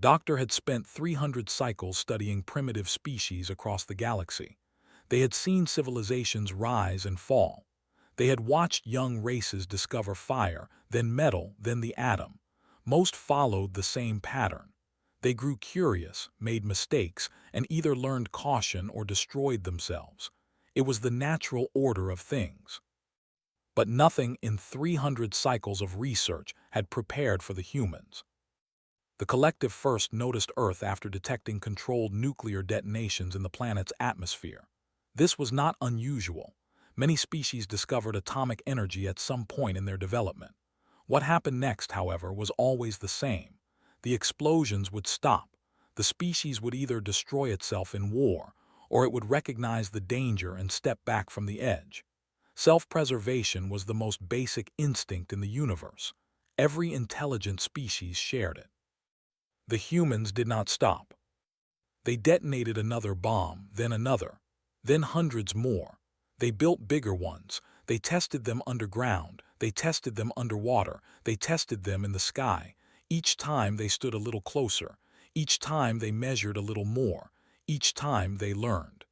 Doctor had spent 300 cycles studying primitive species across the galaxy. They had seen civilizations rise and fall. They had watched young races discover fire, then metal, then the atom. Most followed the same pattern. They grew curious, made mistakes, and either learned caution or destroyed themselves. It was the natural order of things. But nothing in 300 cycles of research had prepared for the humans. The collective first noticed Earth after detecting controlled nuclear detonations in the planet's atmosphere. This was not unusual. Many species discovered atomic energy at some point in their development. What happened next, however, was always the same. The explosions would stop. The species would either destroy itself in war, or it would recognize the danger and step back from the edge. Self-preservation was the most basic instinct in the universe. Every intelligent species shared it. The humans did not stop. They detonated another bomb, then another, then hundreds more. They built bigger ones. They tested them underground. They tested them underwater. They tested them in the sky. Each time they stood a little closer. Each time they measured a little more. Each time they learned.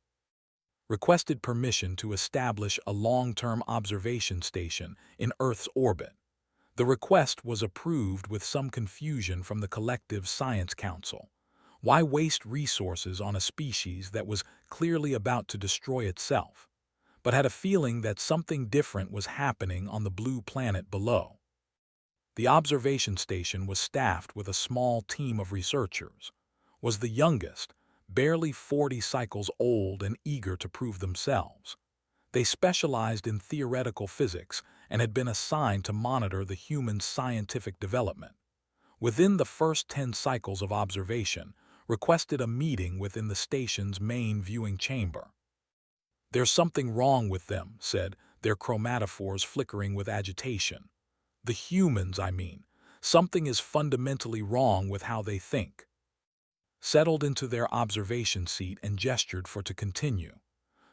Requested permission to establish a long-term observation station in Earth's orbit. The request was approved with some confusion from the collective Science Council. Why waste resources on a species that was clearly about to destroy itself, but had a feeling that something different was happening on the blue planet below? The observation station was staffed with a small team of researchers, was the youngest, barely 40 cycles old and eager to prove themselves. They specialized in theoretical physics and had been assigned to monitor the human scientific development. Within the first 10 cycles of observation, requested a meeting within the station's main viewing chamber. "There's something wrong with them," said, their chromatophores flickering with agitation. "The humans, I mean. Something is fundamentally wrong with how they think." Settled into their observation seat and gestured for to continue.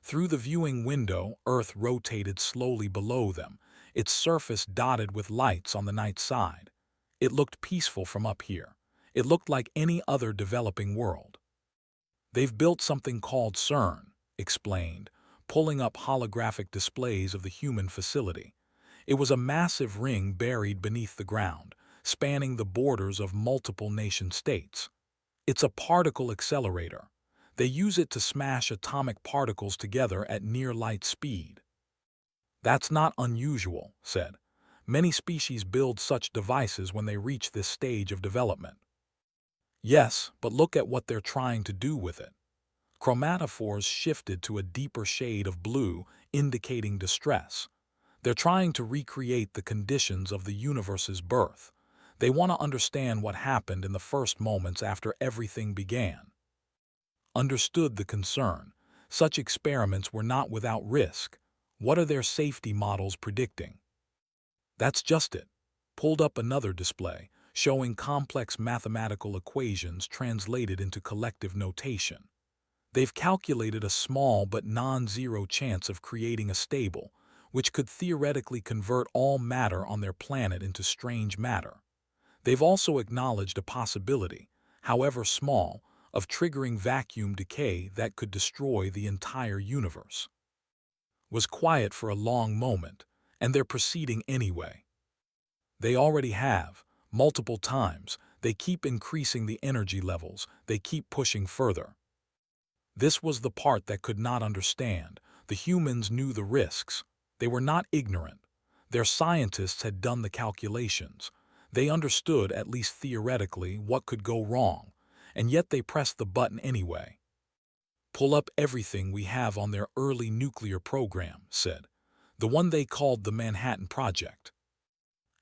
Through the viewing window, Earth rotated slowly below them, its surface dotted with lights on the night side. It looked peaceful from up here. It looked like any other developing world. "They've built something called CERN," explained, pulling up holographic displays of the human facility. It was a massive ring buried beneath the ground, spanning the borders of multiple nation-states. It's a particle accelerator. They use it to smash atomic particles together at near-light speed. "That's not unusual," said. "Many species build such devices when they reach this stage of development." "Yes, but look at what they're trying to do with it." Chromatophores shifted to a deeper shade of blue, indicating distress. "They're trying to recreate the conditions of the universe's birth. They want to understand what happened in the first moments after everything began." Understood the concern. Such experiments were not without risk. What are their safety models predicting? "That's just it." Pulled up another display, showing complex mathematical equations translated into collective notation. They've calculated a small but non-zero chance of creating a stable, which could theoretically convert all matter on their planet into strange matter. They've also acknowledged a possibility, however small, of triggering vacuum decay that could destroy the entire universe. Was quiet for a long moment, and they're proceeding anyway. They already have, multiple times. They keep increasing the energy levels. They keep pushing further. This was the part that could not understand. The humans knew the risks. They were not ignorant. Their scientists had done the calculations. They understood, at least theoretically, what could go wrong, and yet they pressed the button anyway. "Pull up everything we have on their early nuclear program," said, the one they called the Manhattan Project.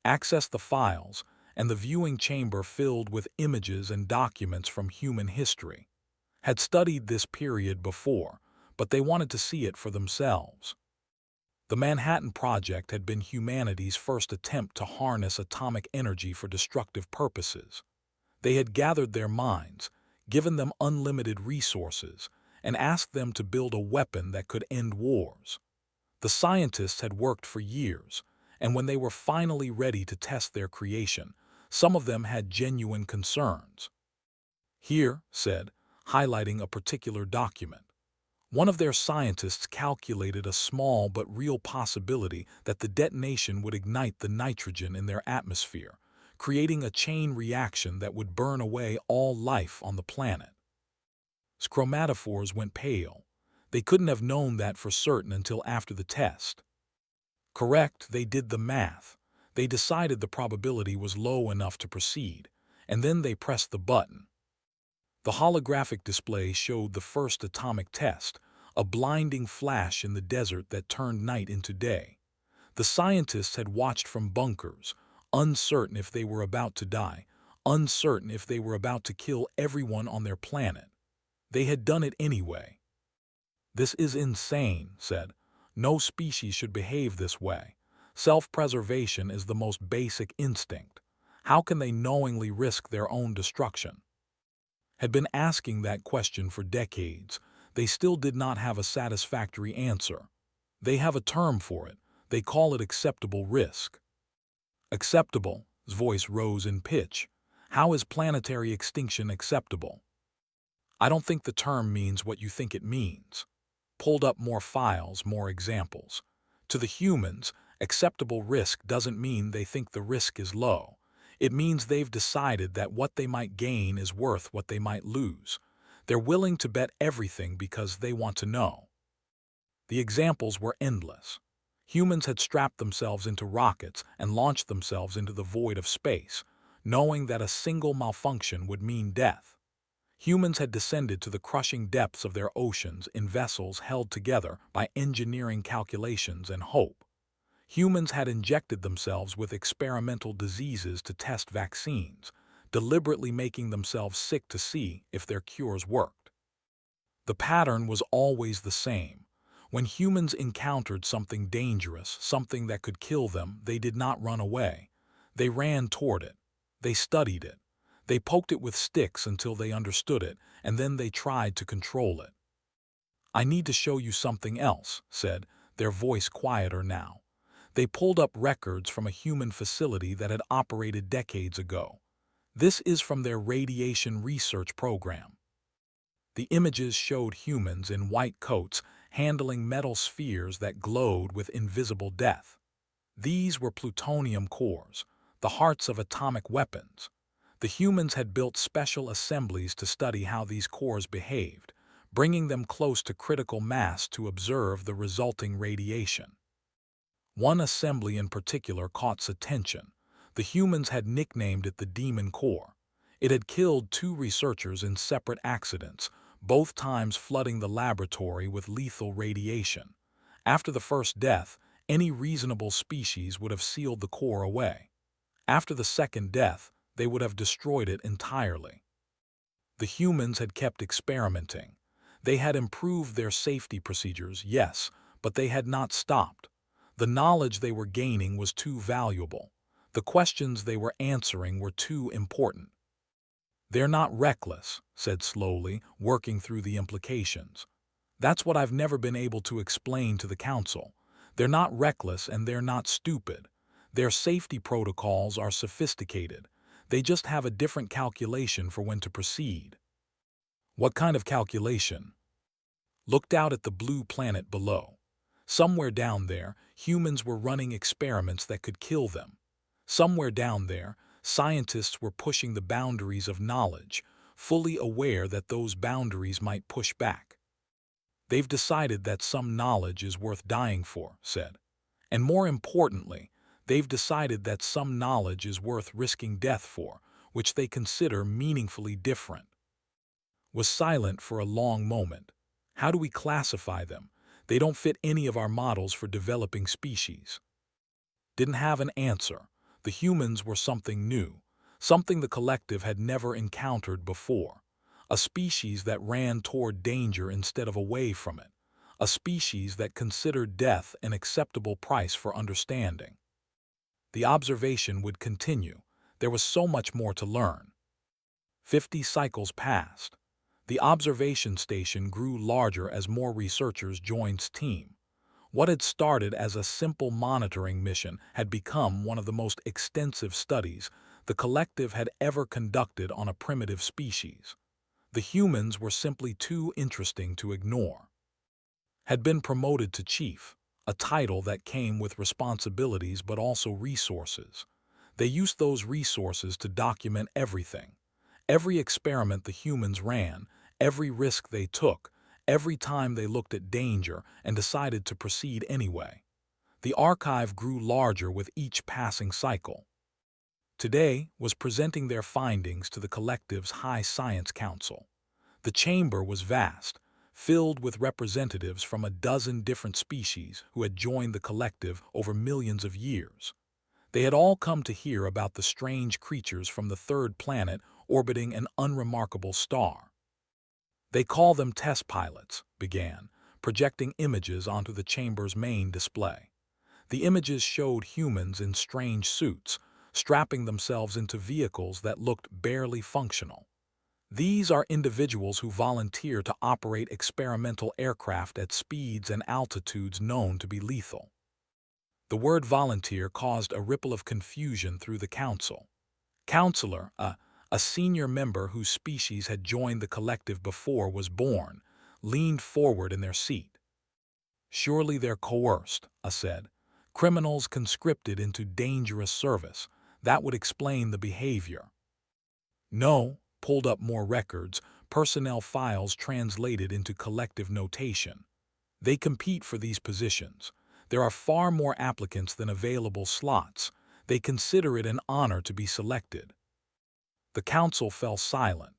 Access the files, and the viewing chamber filled with images and documents from human history. Had studied this period before, but they wanted to see it for themselves. The Manhattan Project had been humanity's first attempt to harness atomic energy for destructive purposes. They had gathered their minds, given them unlimited resources, and asked them to build a weapon that could end wars. The scientists had worked for years, and when they were finally ready to test their creation, some of them had genuine concerns. Here, said, highlighting a particular document. One of their scientists calculated a small but real possibility that the detonation would ignite the nitrogen in their atmosphere, creating a chain reaction that would burn away all life on the planet. Chromatophores went pale. They couldn't have known that for certain until after the test. Correct, they did the math. They decided the probability was low enough to proceed, and then they pressed the button. The holographic display showed the first atomic test, a blinding flash in the desert that turned night into day. The scientists had watched from bunkers, uncertain if they were about to die, uncertain if they were about to kill everyone on their planet. They had done it anyway. This is insane, said. No species should behave this way. Self-preservation is the most basic instinct. How can they knowingly risk their own destruction? Had been asking that question for decades. They still did not have a satisfactory answer. They have a term for it. They call it acceptable risk. Acceptable? His voice rose in pitch. How is planetary extinction acceptable? I don't think the term means what you think it means. Pulled up more files, more examples. To the humans, acceptable risk doesn't mean they think the risk is low. It means they've decided that what they might gain is worth what they might lose. They're willing to bet everything because they want to know. The examples were endless. Humans had strapped themselves into rockets and launched themselves into the void of space, knowing that a single malfunction would mean death. Humans had descended to the crushing depths of their oceans in vessels held together by engineering calculations and hope. Humans had injected themselves with experimental diseases to test vaccines, deliberately making themselves sick to see if their cures worked. The pattern was always the same. When humans encountered something dangerous, something that could kill them, they did not run away. They ran toward it. They studied it. They poked it with sticks until they understood it, and then they tried to control it. I need to show you something else, said, their voice quieter now. They pulled up records from a human facility that had operated decades ago. This is from their radiation research program. The images showed humans in white coats handling metal spheres that glowed with invisible death. These were plutonium cores, the hearts of atomic weapons. The humans had built special assemblies to study how these cores behaved, bringing them close to critical mass to observe the resulting radiation. One assembly in particular caught attention. The humans had nicknamed it the Demon Core. It had killed 2 researchers in separate accidents, both times flooding the laboratory with lethal radiation. After the first death, any reasonable species would have sealed the core away. After the second death, they would have destroyed it entirely. The humans had kept experimenting. They had improved their safety procedures, yes, but they had not stopped. The knowledge they were gaining was too valuable. The questions they were answering were too important. They're not reckless, said slowly, working through the implications. That's what I've never been able to explain to the council. They're not reckless and they're not stupid. Their safety protocols are sophisticated. They just have a different calculation for when to proceed. What kind of calculation? Looked out at the blue planet below. Somewhere down there, humans were running experiments that could kill them. Somewhere down there, scientists were pushing the boundaries of knowledge, fully aware that those boundaries might push back. They've decided that some knowledge is worth dying for, said. And more importantly, they've decided that some knowledge is worth risking death for, which they consider meaningfully different. Was silent for a long moment. How do we classify them? They don't fit any of our models for developing species. Didn't have an answer. The humans were something new, something the collective had never encountered before. A species that ran toward danger instead of away from it. A species that considered death an acceptable price for understanding. The observation would continue. There was so much more to learn. 50 cycles passed. The observation station grew larger as more researchers joined its team. What had started as a simple monitoring mission had become one of the most extensive studies the collective had ever conducted on a primitive species. The humans were simply too interesting to ignore. Had been promoted to chief, a title that came with responsibilities but also resources. They used those resources to document everything. Every experiment the humans ran, every risk they took, every time they looked at danger and decided to proceed anyway. The archive grew larger with each passing cycle. Today was presenting their findings to the collective's High Science Council. The chamber was vast, filled with representatives from a dozen different species who had joined the collective over millions of years. They had all come to hear about the strange creatures from the third planet orbiting an unremarkable star. They call them test pilots, began, projecting images onto the chamber's main display. The images showed humans in strange suits, strapping themselves into vehicles that looked barely functional. These are individuals who volunteer to operate experimental aircraft at speeds and altitudes known to be lethal. The word volunteer caused a ripple of confusion through the council. Counselor, a senior member whose species had joined the collective before was born, leaned forward in their seat. Surely they're coerced, said. Criminals conscripted into dangerous service. That would explain the behavior. No, pulled up more records, personnel files translated into collective notation. They compete for these positions. There are far more applicants than available slots. They consider it an honor to be selected. The council fell silent,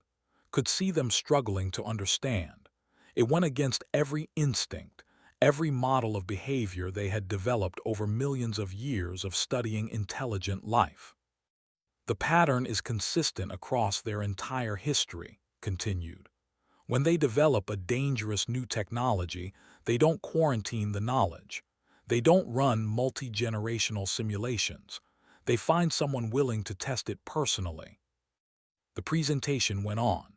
could see them struggling to understand. It went against every instinct, every model of behavior they had developed over millions of years of studying intelligent life. The pattern is consistent across their entire history, continued. When they develop a dangerous new technology, they don't quarantine the knowledge. They don't run multi-generational simulations. They find someone willing to test it personally. The presentation went on.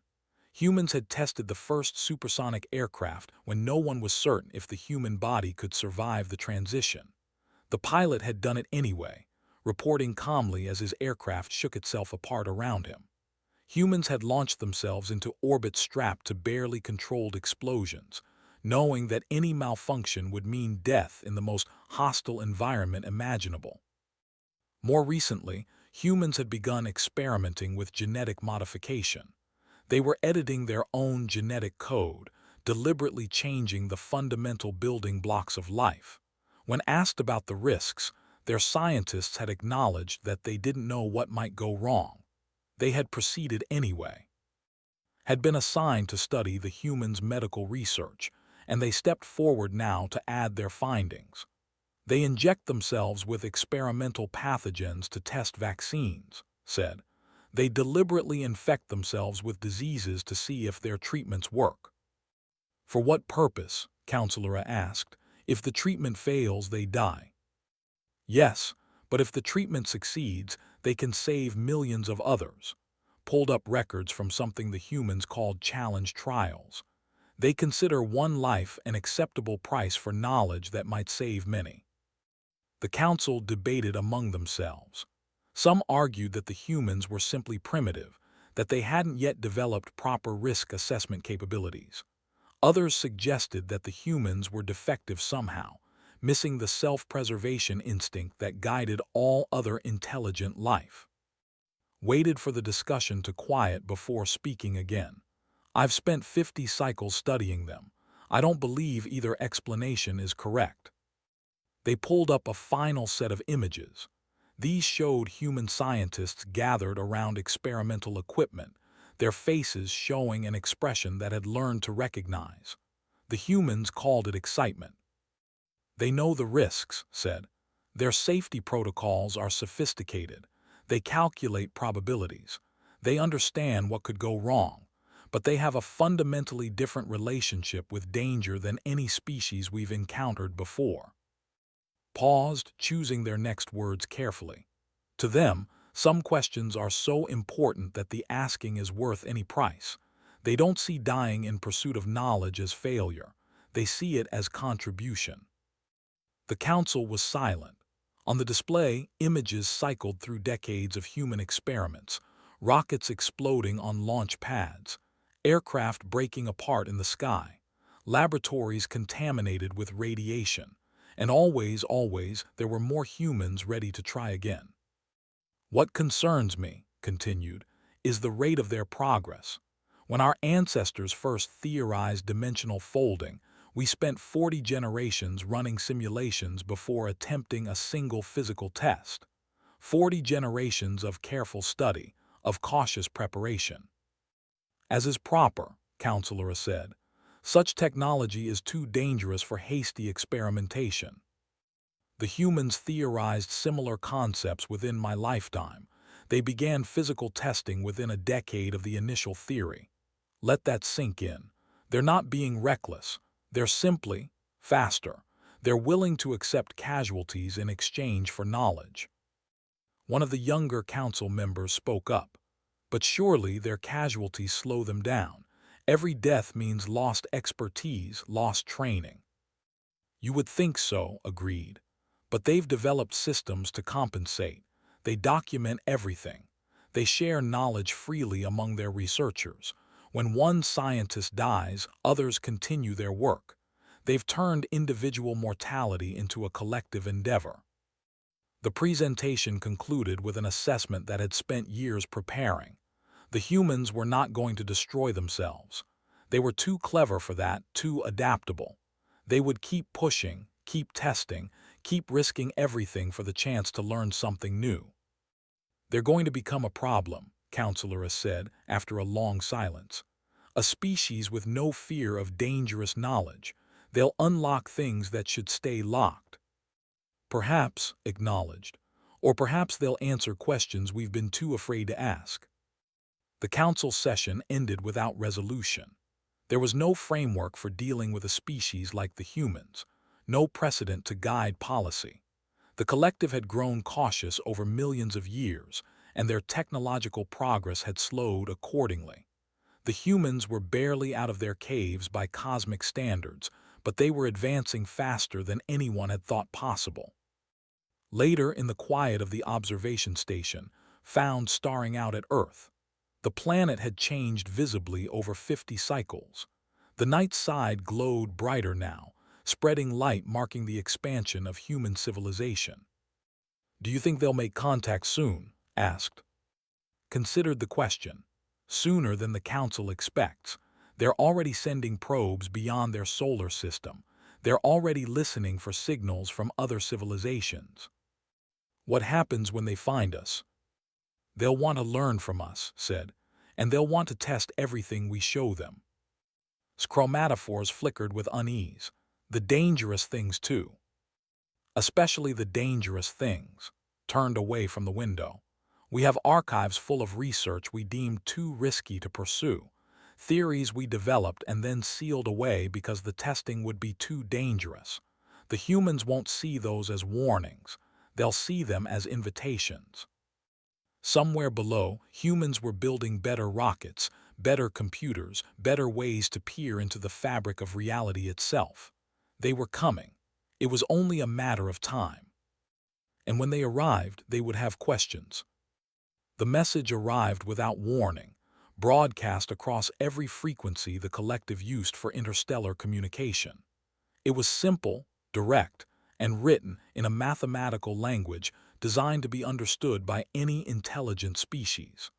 Humans had tested the first supersonic aircraft when no one was certain if the human body could survive the transition. The pilot had done it anyway, reporting calmly as his aircraft shook itself apart around him. Humans had launched themselves into orbit strapped to barely controlled explosions, knowing that any malfunction would mean death in the most hostile environment imaginable. More recently, humans had begun experimenting with genetic modification. They were editing their own genetic code, deliberately changing the fundamental building blocks of life. When asked about the risks, their scientists had acknowledged that they didn't know what might go wrong. They had proceeded anyway. Had been assigned to study the humans' medical research, and they stepped forward now to add their findings. They inject themselves with experimental pathogens to test vaccines, said. They deliberately infect themselves with diseases to see if their treatments work. For what purpose? Counselor asked. If the treatment fails, they die. Yes, but if the treatment succeeds, they can save millions of others. Pulled up records from something the humans called challenge trials. They consider one life an acceptable price for knowledge that might save many. The council debated among themselves. Some argued that the humans were simply primitive, that they hadn't yet developed proper risk assessment capabilities. Others suggested that the humans were defective somehow, missing the self-preservation instinct that guided all other intelligent life. Waited for the discussion to quiet before speaking again. I've spent 50 cycles studying them. I don't believe either explanation is correct. They pulled up a final set of images. These showed human scientists gathered around experimental equipment, their faces showing an expression that had learned to recognize. The humans called it excitement. They know the risks, said. Their safety protocols are sophisticated. They calculate probabilities. They understand what could go wrong, but they have a fundamentally different relationship with danger than any species we've encountered before. Paused, choosing their next words carefully. To them, some questions are so important that the asking is worth any price. They don't see dying in pursuit of knowledge as failure. They see it as contribution. The council was silent. On the display, images cycled through decades of human experiments, rockets exploding on launch pads, aircraft breaking apart in the sky, laboratories contaminated with radiation, and always, there were more humans ready to try again. What concerns me, continued, is the rate of their progress. When our ancestors first theorized dimensional folding, we spent 40 generations running simulations before attempting a single physical test. 40 generations of careful study, of cautious preparation. As is proper, Counselor said, such technology is too dangerous for hasty experimentation. The humans theorized similar concepts within my lifetime. They began physical testing within a decade of the initial theory. Let that sink in. They're not being reckless. They're simply faster. They're willing to accept casualties in exchange for knowledge. One of the younger council members spoke up. But surely their casualties slow them down. Every death means lost expertise, lost training. You would think so, agreed. But they've developed systems to compensate. They document everything. They share knowledge freely among their researchers. When one scientist dies, others continue their work. They've turned individual mortality into a collective endeavor. The presentation concluded with an assessment that had spent years preparing. The humans were not going to destroy themselves. They were too clever for that, too adaptable. They would keep pushing, keep testing, keep risking everything for the chance to learn something new. They're going to become a problem, Counselor said after a long silence. A species with no fear of dangerous knowledge. They'll unlock things that should stay locked. Perhaps, acknowledged, or perhaps they'll answer questions we've been too afraid to ask. The council session ended without resolution. There was no framework for dealing with a species like the humans, no precedent to guide policy. The collective had grown cautious over millions of years, and their technological progress had slowed accordingly. The humans were barely out of their caves by cosmic standards, but they were advancing faster than anyone had thought possible. Later, in the quiet of the observation station, found staring out at Earth, the planet had changed visibly over 50 cycles. The night side glowed brighter now, spreading light marking the expansion of human civilization. "Do you think they'll make contact soon?" asked. Considered the question. Sooner than the Council expects. They're already sending probes beyond their solar system. They're already listening for signals from other civilizations. What happens when they find us? They'll want to learn from us, said, and they'll want to test everything we show them. Chromatophores flickered with unease. The dangerous things, too. Especially the dangerous things. Turned away from the window. We have archives full of research we deemed too risky to pursue. Theories we developed and then sealed away because the testing would be too dangerous. The humans won't see those as warnings. They'll see them as invitations. Somewhere below, humans were building better rockets, better computers, better ways to peer into the fabric of reality itself. They were coming. It was only a matter of time. And when they arrived, they would have questions. The message arrived without warning, broadcast across every frequency the collective used for interstellar communication. It was simple, direct, and written in a mathematical language designed to be understood by any intelligent species.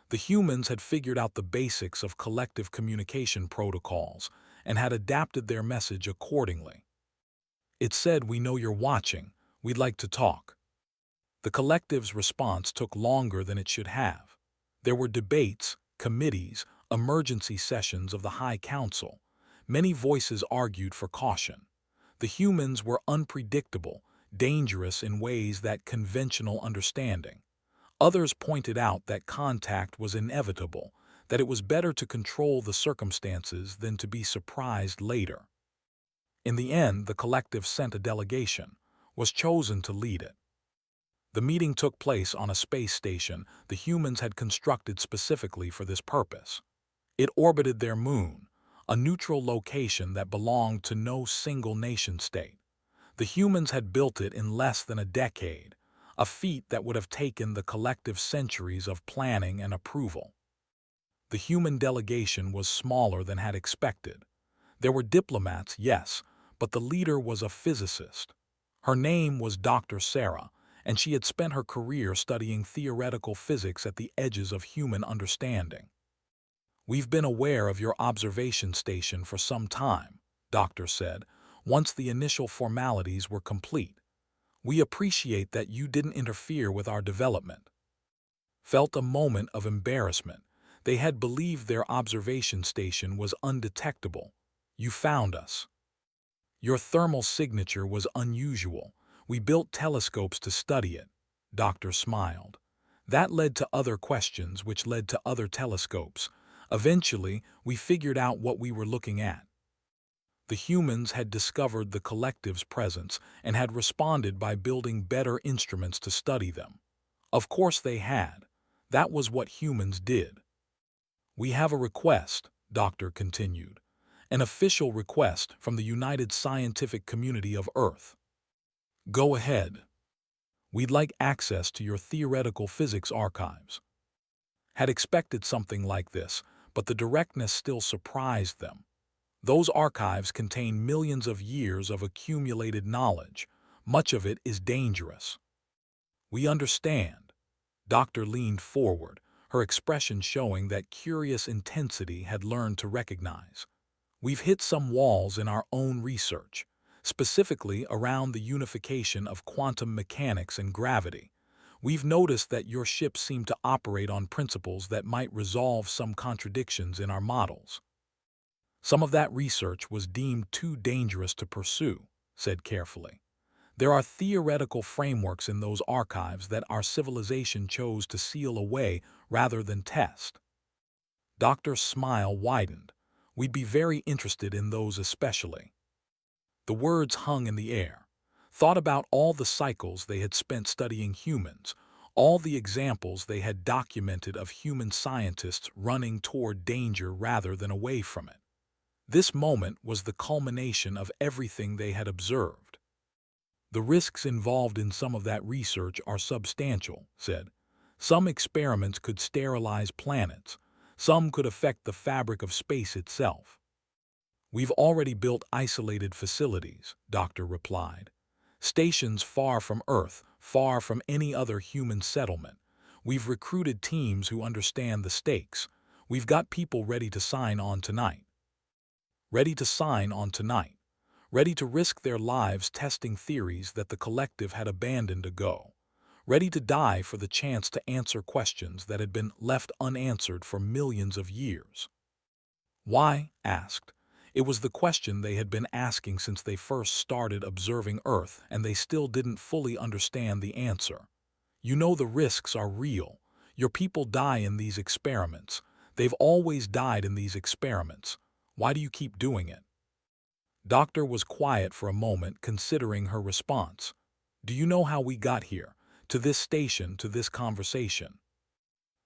The humans had figured out the basics of collective communication protocols and had adapted their message accordingly. It said, "We know you're watching. We'd like to talk." The collective's response took longer than it should have. There were debates, committees, emergency sessions of the High Council. Many voices argued for caution. The humans were unpredictable, dangerous in ways that conventional understanding. Others pointed out that contact was inevitable, that it was better to control the circumstances than to be surprised later. In the end, the collective sent a delegation, was chosen to lead it. The meeting took place on a space station the humans had constructed specifically for this purpose. It orbited their moon, a neutral location that belonged to no single nation-state. The humans had built it in less than a decade, a feat that would have taken the collective centuries of planning and approval. The human delegation was smaller than had expected. There were diplomats, yes, but the leader was a physicist. Her name was Dr. Sarah, and she had spent her career studying theoretical physics at the edges of human understanding. "We've been aware of your observation station for some time," Doctor said, once the initial formalities were complete. "We appreciate that you didn't interfere with our development." Felt a moment of embarrassment. They had believed their observation station was undetectable. "You found us. Your thermal signature was unusual. We built telescopes to study it." Doctor smiled. "That led to other questions, which led to other telescopes. Eventually, we figured out what we were looking at." The humans had discovered the collective's presence and had responded by building better instruments to study them. Of course they had. That was what humans did. "We have a request," Doctor continued. "An official request from the United Scientific Community of Earth." "Go ahead." "We'd like access to your theoretical physics archives." Had expected something like this, but the directness still surprised them. Those archives contain millions of years of accumulated knowledge. Much of it is dangerous. "We understand." Doctor leaned forward, her expression showing that curious intensity had learned to recognize. "We've hit some walls in our own research, specifically around the unification of quantum mechanics and gravity. We've noticed that your ships seem to operate on principles that might resolve some contradictions in our models." "Some of that research was deemed too dangerous to pursue," said carefully. "There are theoretical frameworks in those archives that our civilization chose to seal away rather than test." Doctor's smile widened. "We'd be very interested in those especially." The words hung in the air. Thought about all the cycles they had spent studying humans, all the examples they had documented of human scientists running toward danger rather than away from it. This moment was the culmination of everything they had observed. "The risks involved in some of that research are substantial," said. "Some experiments could sterilize planets. Some could affect the fabric of space itself." "We've already built isolated facilities," Doctor replied. "Stations far from Earth, far from any other human settlement. We've recruited teams who understand the stakes. We've got people ready to sign on tonight." Ready to sign on tonight. Ready to risk their lives testing theories that the collective had abandoned ago. Ready to die for the chance to answer questions that had been left unanswered for millions of years. "Why?" asked. It was the question they had been asking since they first started observing Earth, and they still didn't fully understand the answer. "You know the risks are real. Your people die in these experiments. They've always died in these experiments. Why do you keep doing it?" Doctor was quiet for a moment, considering her response. "Do you know how we got here? To this station, to this conversation?"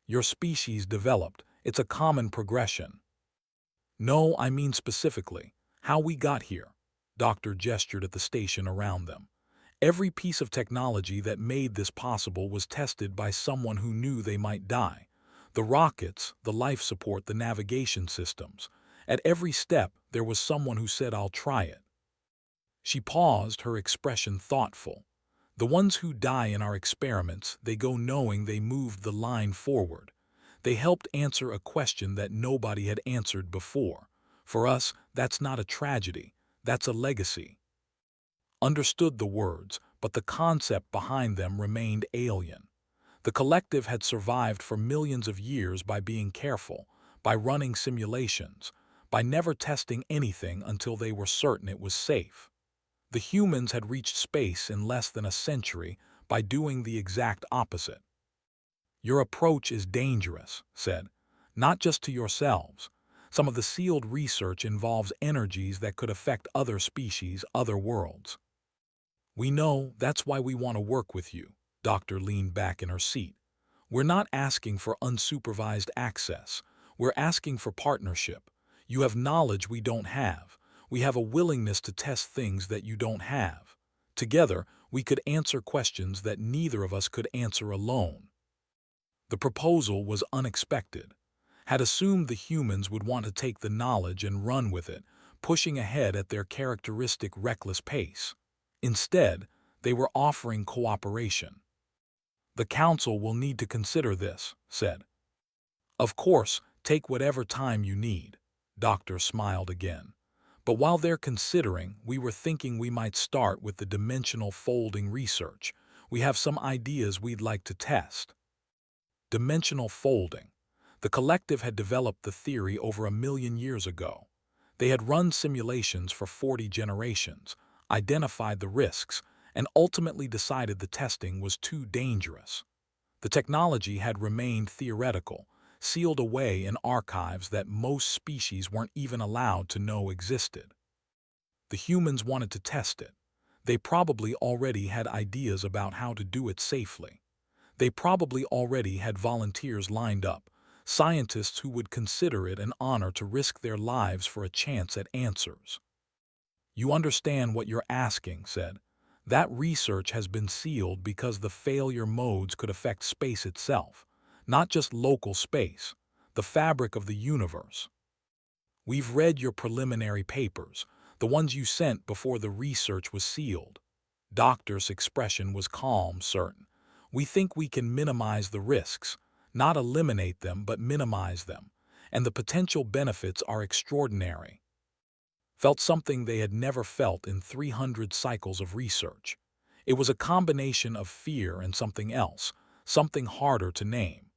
"Your species developed. It's a common progression." "No, I mean specifically, how we got here." Doctor gestured at the station around them. "Every piece of technology that made this possible was tested by someone who knew they might die. The rockets, the life support, the navigation systems. At every step, there was someone who said, 'I'll try it.'" She paused, her expression thoughtful. "The ones who die in our experiments, they go knowing they moved the line forward. They helped answer a question that nobody had answered before. For us, that's not a tragedy, that's a legacy." Understood the words, but the concept behind them remained alien. The collective had survived for millions of years by being careful, by running simulations, by never testing anything until they were certain it was safe. The humans had reached space in less than a century by doing the exact opposite. "Your approach is dangerous," said. "Not just to yourselves. Some of the sealed research involves energies that could affect other species, other worlds." "We know, that's why we want to work with you." Doctor leaned back in her seat. "We're not asking for unsupervised access. We're asking for partnership. You have knowledge we don't have. We have a willingness to test things that you don't have. Together, we could answer questions that neither of us could answer alone." The proposal was unexpected. had assumed the humans would want to take the knowledge and run with it, pushing ahead at their characteristic reckless pace. Instead, they were offering cooperation. "The Council will need to consider this," said. "Of course, take whatever time you need." Doctor smiled again. "But while they're considering, we were thinking we might start with the dimensional folding research. We have some ideas we'd like to test." Dimensional folding. The collective had developed the theory over 1 million years ago. They had run simulations for 40 generations, identified the risks, and ultimately decided the testing was too dangerous. The technology had remained theoretical, sealed away in archives that most species weren't even allowed to know existed. The humans wanted to test it. They probably already had ideas about how to do it safely. They probably already had volunteers lined up, scientists who would consider it an honor to risk their lives for a chance at answers. "You understand what you're asking," said. "That research has been sealed because the failure modes could affect space itself, not just local space, the fabric of the universe. We've read your preliminary papers, the ones you sent before the research was sealed." Doctor's expression was calm, certain. "We think we can minimize the risks, not eliminate them but minimize them, and the potential benefits are extraordinary." Felt something they had never felt in 300 cycles of research. It was a combination of fear and something else, something harder to name.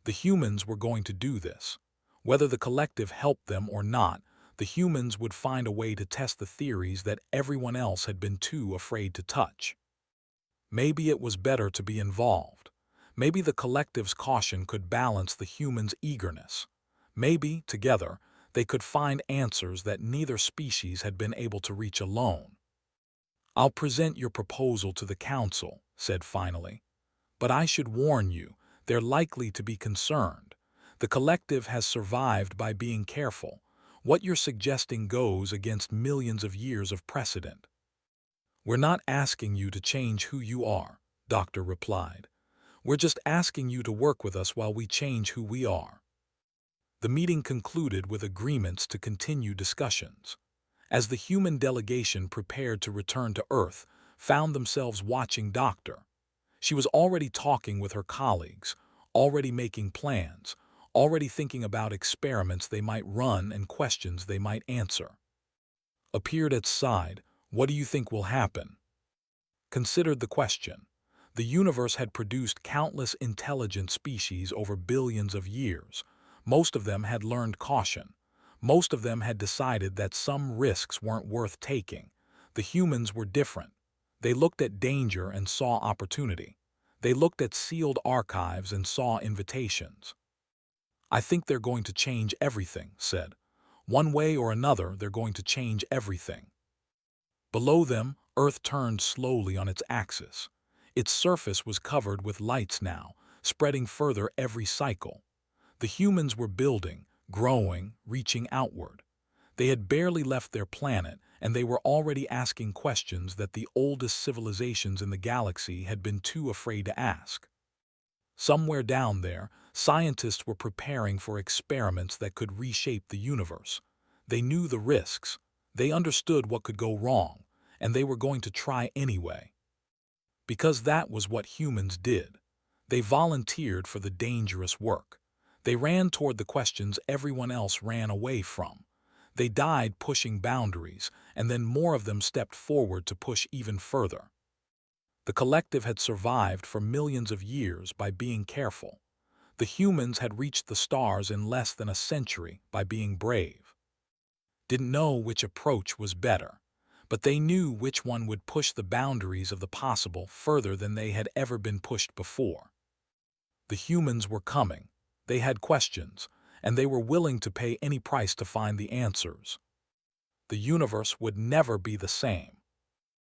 The humans were going to do this. Whether the collective helped them or not, the humans would find a way to test the theories that everyone else had been too afraid to touch. Maybe it was better to be involved. Maybe the collective's caution could balance the humans' eagerness. Maybe, together, they could find answers that neither species had been able to reach alone. "I'll present your proposal to the Council," said finally. "But I should warn you, they're likely to be concerned. The collective has survived by being careful. What you're suggesting goes against millions of years of precedent." "We're not asking you to change who you are," Doctor replied. "We're just asking you to work with us while we change who we are." The meeting concluded with agreements to continue discussions. As the human delegation prepared to return to Earth, found themselves watching Doctor. She was already talking with her colleagues, already making plans, already thinking about experiments they might run and questions they might answer. Appeared at side, "What do you think will happen?" Considered the question. The universe had produced countless intelligent species over billions of years. Most of them had learned caution. Most of them had decided that some risks weren't worth taking. The humans were different. They looked at danger and saw opportunity. They looked at sealed archives and saw invitations. "I think they're going to change everything," said. "One way or another, they're going to change everything." Below them, Earth turned slowly on its axis. Its surface was covered with lights now, spreading further every cycle. The humans were building, growing, reaching outward. They had barely left their planet, and they were already asking questions that the oldest civilizations in the galaxy had been too afraid to ask. Somewhere down there, scientists were preparing for experiments that could reshape the universe. They knew the risks. They understood what could go wrong, and they were going to try anyway. Because that was what humans did. They volunteered for the dangerous work. They ran toward the questions everyone else ran away from. They died pushing boundaries, and then more of them stepped forward to push even further. The collective had survived for millions of years by being careful. The humans had reached the stars in less than a century by being brave. Didn't know which approach was better, but they knew which one would push the boundaries of the possible further than they had ever been pushed before. The humans were coming. They had questions, and they were willing to pay any price to find the answers. The universe would never be the same.